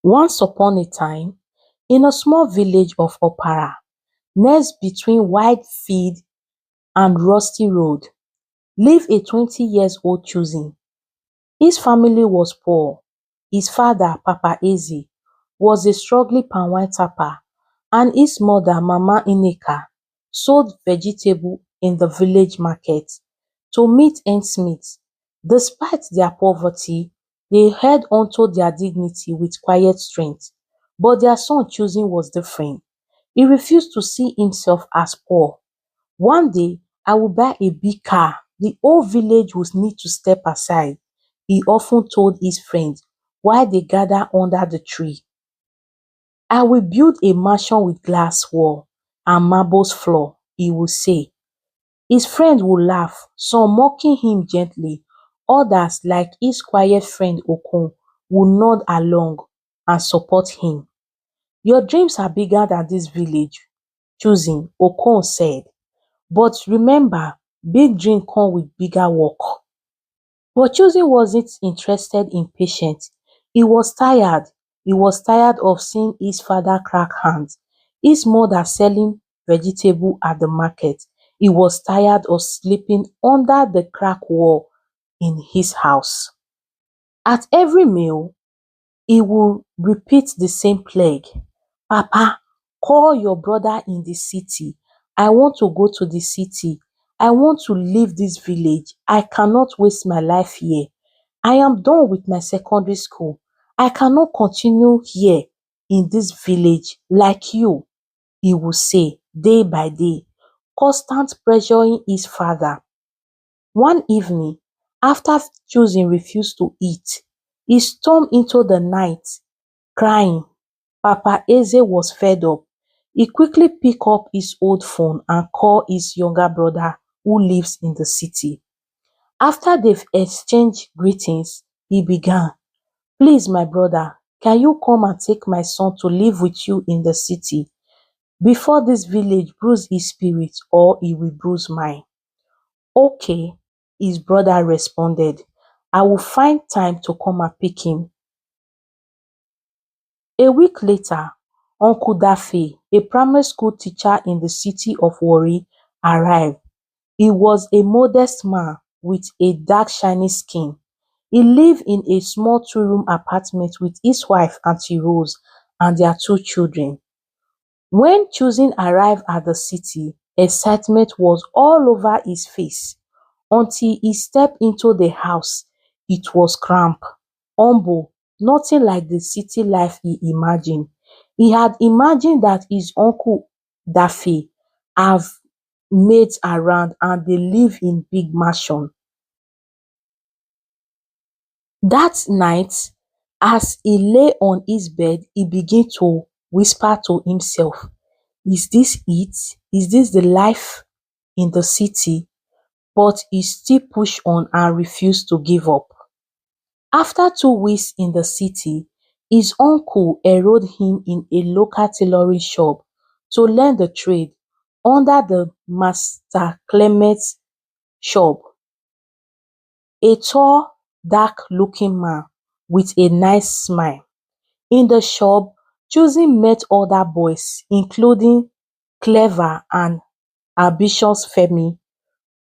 Once upon a time, in a small village of Opara, nestled between wide field and rusty road, lived a 20 years old choosing. His family was poor. His father, Papa Eze, was a struggling palm wine tapper, and his mother, Mama Ineka, sold vegetable in the village market to meet ends meet. Despite their poverty, they held onto their dignity with quiet strength. But their son choosing was different. He refused to see himself as poor. One day, I will buy a big car. The whole village will need to step aside, he often told his friends while they gathered under the tree. I will build a mansion with glass wall and marble floor, he would say. His friends would laugh, some mocking him gently, others, like his quiet friend Okon, would nod along and support him. Your dreams are bigger than this village, choosing, Okon said. But remember, big dreams come with bigger work. But Choosing wasn't interested in patience. He was tired. He was tired of seeing his father crack hands, his mother selling vegetable at the market. He was tired of sleeping under the crack wall in his house. At every meal, he would repeat the same plague. Papa, call your brother in the city. I want to go to the city. I want to leave this village. I cannot waste my life here. I am done with my secondary school. I cannot continue here in this village like you, he would say day by day, constant pressuring his father. One evening, after choosing refused to eat, he stormed into the night crying. Papa Eze was fed up. He quickly picked up his old phone and called his younger brother who lives in the city. After they've exchanged greetings, he began, please my brother, can you come and take my son to live with you in the city before this village bruise his spirit or he will bruise mine? Okay, his brother responded. I will find time to come and pick him. A week later, Uncle Daffy, a primary school teacher in the city of Warri, arrived. He was a modest man with a dark shiny skin. He lived in a small two-room apartment with his wife Auntie Rose and their two children. When Choosing arrived at the city, excitement was all over his face. Until he stepped into the house, it was cramped, humble, nothing like the city life he imagined. He had imagined that his uncle Daffy have mates around and they live in big mansion. That night, as he lay on his bed, he began to whisper to himself, is this it? Is this the life in the city? But he still pushed on and refused to give up. After 2 weeks in the city, his uncle enrolled him in a local tailoring shop to learn the trade under the Master Clement's shop, a tall, dark-looking man with a nice smile. In the shop, Choosing met other boys, including Clever and ambitious Femi,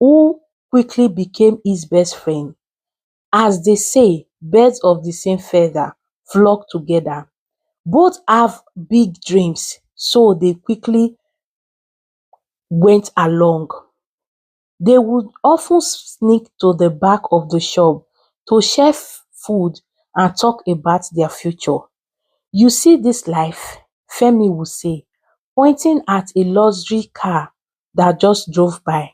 who quickly became his best friend. As they say, birds of the same feather flock together. Both have big dreams, so they quickly went along. They would often sneak to the back of the shop to share food and talk about their future. You see this life, Femi would say, pointing at a luxury car that just drove by.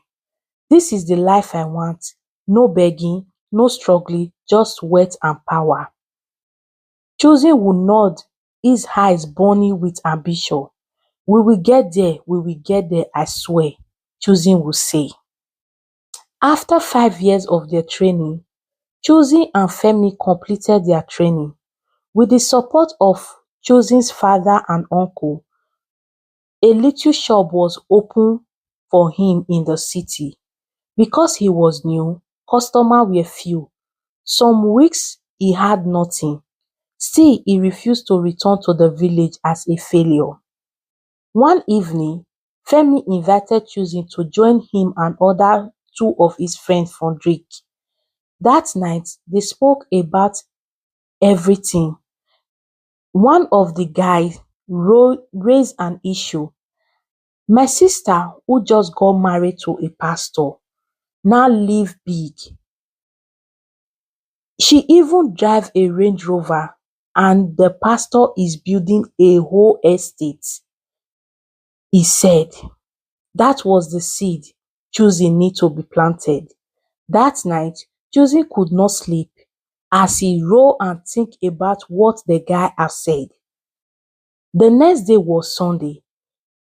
This is the life I want. No begging, no struggling, just wealth and power. Choosing would nod, his eyes burning with ambition. We will get there, we will get there, I swear, Choosing would say. After 5 years of their training, Choosing and Femi completed their training. With the support of Choosing's father and uncle, a little shop was opened for him in the city. Because he was new, customers were few. Some weeks he had nothing. Still, he refused to return to the village as a failure. One evening, Femi invited Choosing to join him and other two of his friends for drink. That night, they spoke about everything. One of the guys raised an issue. My sister, who just got married to a pastor, now live big. She even drive a Range Rover and the pastor is building a whole estate. He said that was the seed Choosing need to be planted. That night, Choosing could not sleep as he roll and think about what the guy had said. The next day was Sunday.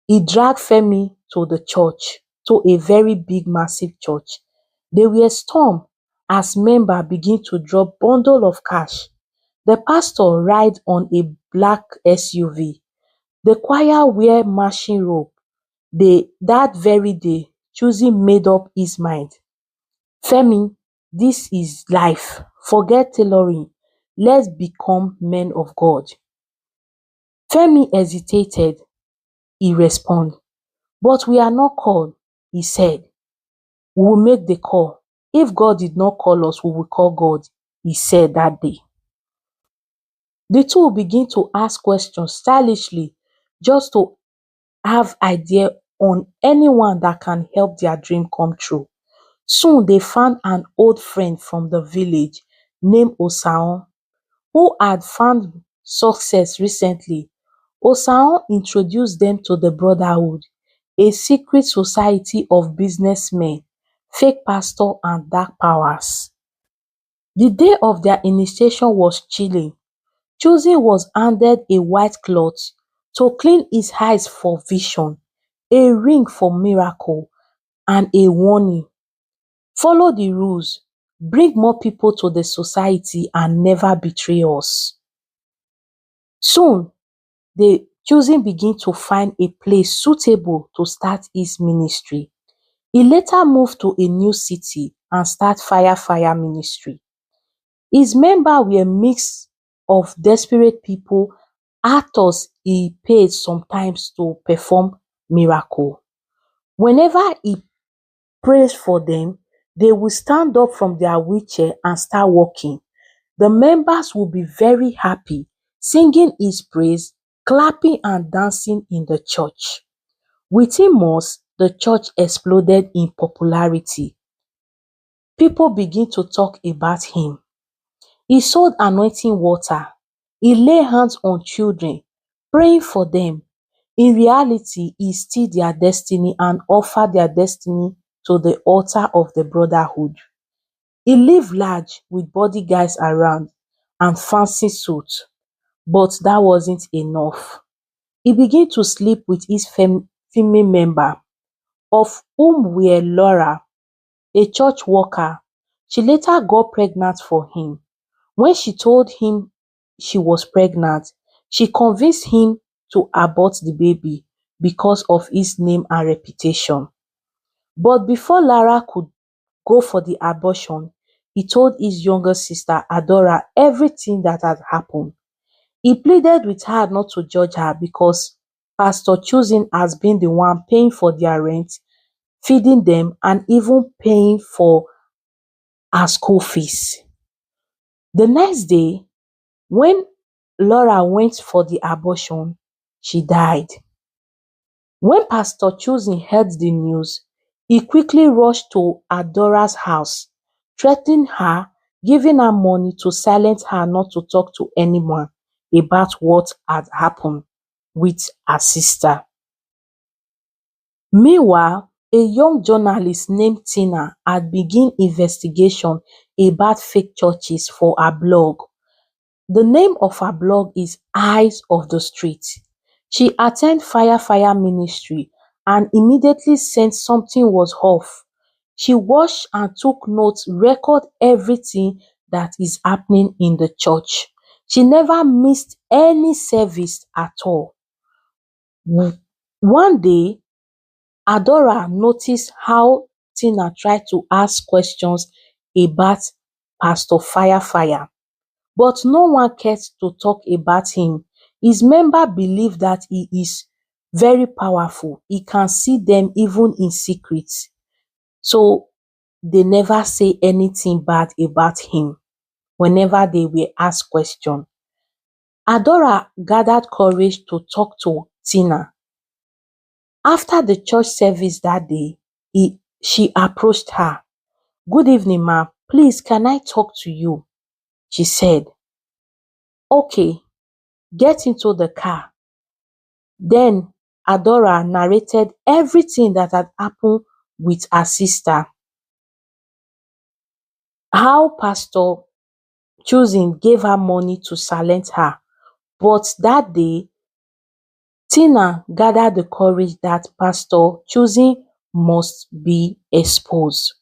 He dragged Femi to the church, to a very big massive church. They were stormed as members begin to drop bundle of cash. The pastor ride on a black SUV. The choir wear marching robe. That very day, Choosing made up his mind. Femi, this is life. Forget tailoring. Let's become men of God. Femi hesitated. He responded, but we are not called. He said, we will make the call. If God did not call us, we will call God. He said that day. The two begin to ask questions stylishly just to have idea on anyone that can help their dream come true. Soon they found an old friend from the village named Osaon who had found success recently. Osaon introduced them to the Brotherhood, a secret society of businessmen, fake pastors and dark powers. The day of their initiation was chilling. Choosing was handed a white cloth to clean his eyes for vision, a ring for miracle, and a warning. Follow the rules, bring more people to the society and never betray us. Soon, the Choosing begin to find a place suitable to start his ministry. He later moved to a new city and start Fire ministry. His members were mix of desperate people, actors he paid sometimes to perform miracle. Whenever he prays for them, they will stand up from their wheelchair and start walking. The members will be very happy, singing his praise, clapping and dancing in the church. Within months, the church exploded in popularity. People begin to talk about him. He sold anointing water. He lay hands on children, praying for them. In reality, he steal their destiny and offer their destiny to the altar of the Brotherhood. He lived large with bodyguards around and fancy suits, but that wasn't enough. He began to sleep with his female member, of whom were Laura, a church worker. She later got pregnant for him. When she told him she was pregnant, she convinced him to abort the baby because of his name and reputation. But before Lara could go for the abortion, he told his younger sister Adora everything that had happened. He pleaded with her not to judge her because Pastor Choosing has been the one paying for their rent, feeding them, and even paying for her school fees. The next day, when Laura went for the abortion, she died. When Pastor Choosing heard the news, he quickly rushed to Adora's house, threatening her, giving her money to silence her not to talk to anyone about what had happened with her sister. Meanwhile, a young journalist named Tina had begun investigation about fake churches for her blog. The name of her blog is Eyes of the Street. She attended Fire ministry and immediately sensed something was off. She watched and took notes, record everything that is happening in the church. She never missed any service at all. One day, Adora noticed how Tina tried to ask questions about Pastor Fire. but no one cares to talk about him. His member believe that he is very powerful. He can see them even in secret. So they never say anything bad about him whenever they were asked question. Adora gathered courage to talk to Tina. After the church service that day, she approached her. "Good evening, ma. Please, can I talk to you?" She said. "Okay, get into the car." Then Adora narrated everything that had happened with her sister. How Pastor Choosing gave her money to silence her. But that day, Tina gathered the courage that Pastor Choosing must be exposed.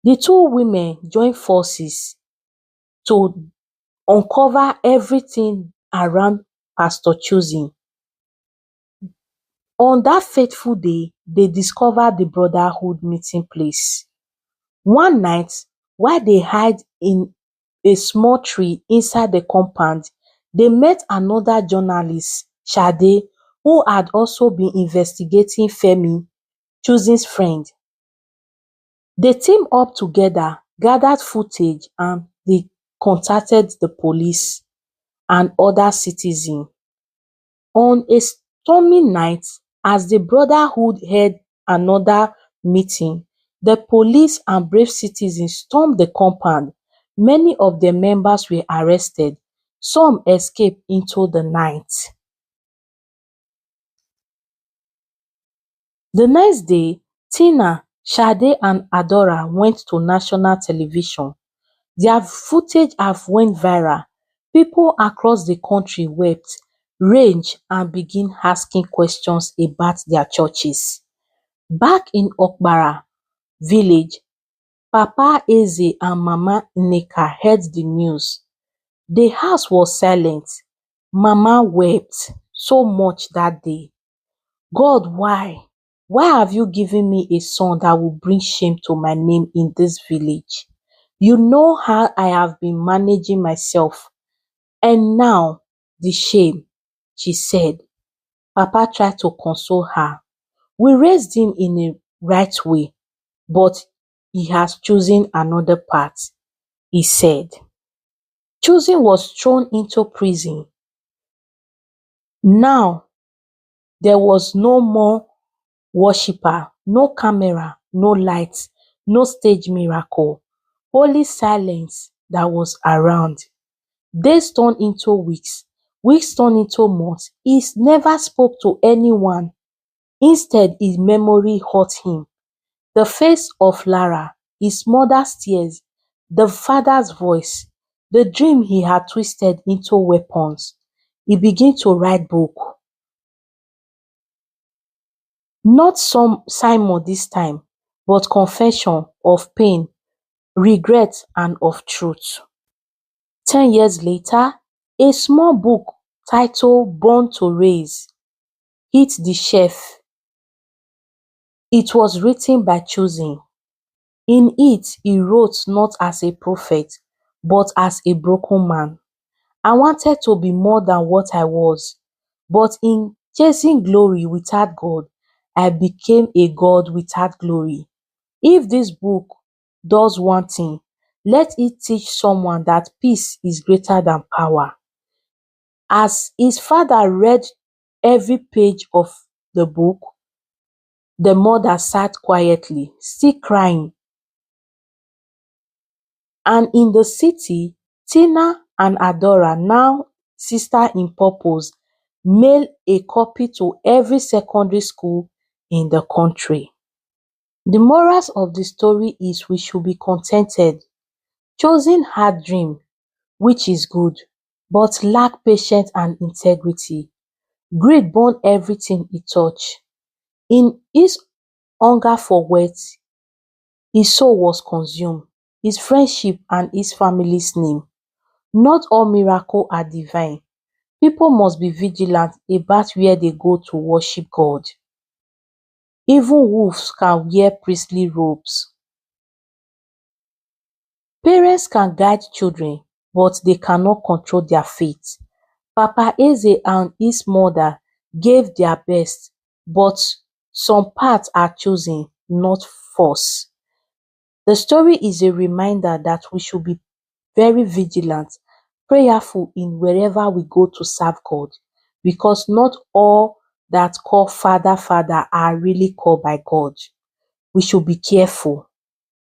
The two women joined forces to uncover everything around Pastor Choosing. On that fateful day, they discovered the Brotherhood meeting place. One night, while they hide in a small tree inside the compound, they met another journalist, Sade, who had also been investigating Femi, Choosing's friend. They teamed up together, gathered footage, and they contacted the police and other citizens. On a stormy night, as the Brotherhood held another meeting, the police and brave citizens stormed the compound. Many of the members were arrested. Some escaped into the night. The next day, Tina, Sade and Adora went to national television. Their footage have went viral. People across the country wept, raged and began asking questions about their churches. Back in Okpara village, Papa Eze and Mama Nneka heard the news. The house was silent. Mama wept so much that day. "God, why? Why have you given me a son that will bring shame to my name in this village? You know how I have been managing myself, and now the shame," she said. Papa tried to console her. "We raised him in a right way, but he has chosen another path," he said. Choosing was thrown into prison. Now there was no more worshipper, no camera, no lights, no stage miracle, only silence that was around. Days turned into weeks turned into months. He never spoke to anyone. Instead, his memory hurt him. The face of Lara, his mother's tears, the father's voice, the dream he had twisted into weapons. He began to write book. Not some Simon this time, but confession of pain, regret and of truth. 10 years later, a small book titled Born to Raise hit the shelf. It was written by Choosing. In it, he wrote not as a prophet, but as a broken man. "I wanted to be more than what I was, but in chasing glory without God, I became a God without glory. If this book does one thing, let it teach someone that peace is greater than power." As his father read every page of the book, the mother sat quietly, still crying. And in the city, Tina and Adora, now sister in purpose, mail a copy to every secondary school in the country. The morals of the story is we should be contented. Choosing hard dream, which is good, but lack patience and integrity. Greed burn everything he touch. In his hunger for wealth, his soul was consumed, his friendship and his family's name. Not all miracles are divine. People must be vigilant about where they go to worship God. Even wolves can wear priestly robes. Parents can guide children, but they cannot control their fate. Papa Eze and his mother gave their best, but some paths are chosen, not forced. The story is a reminder that we should be very vigilant, prayerful in wherever we go to serve God, because not all that call Father, Father are really called by God. We should be careful.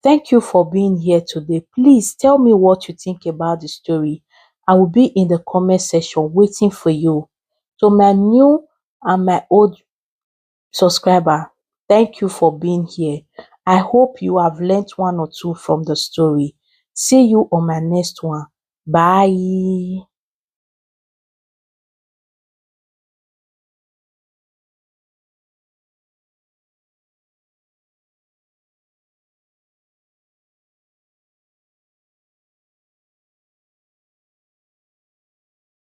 Thank you for being here today. Please tell me what you think about the story. I will be in the comment section waiting for you. To my new and my old subscriber, thank you for being here. I hope you have learnt one or two from the story. See you on my next one. Bye.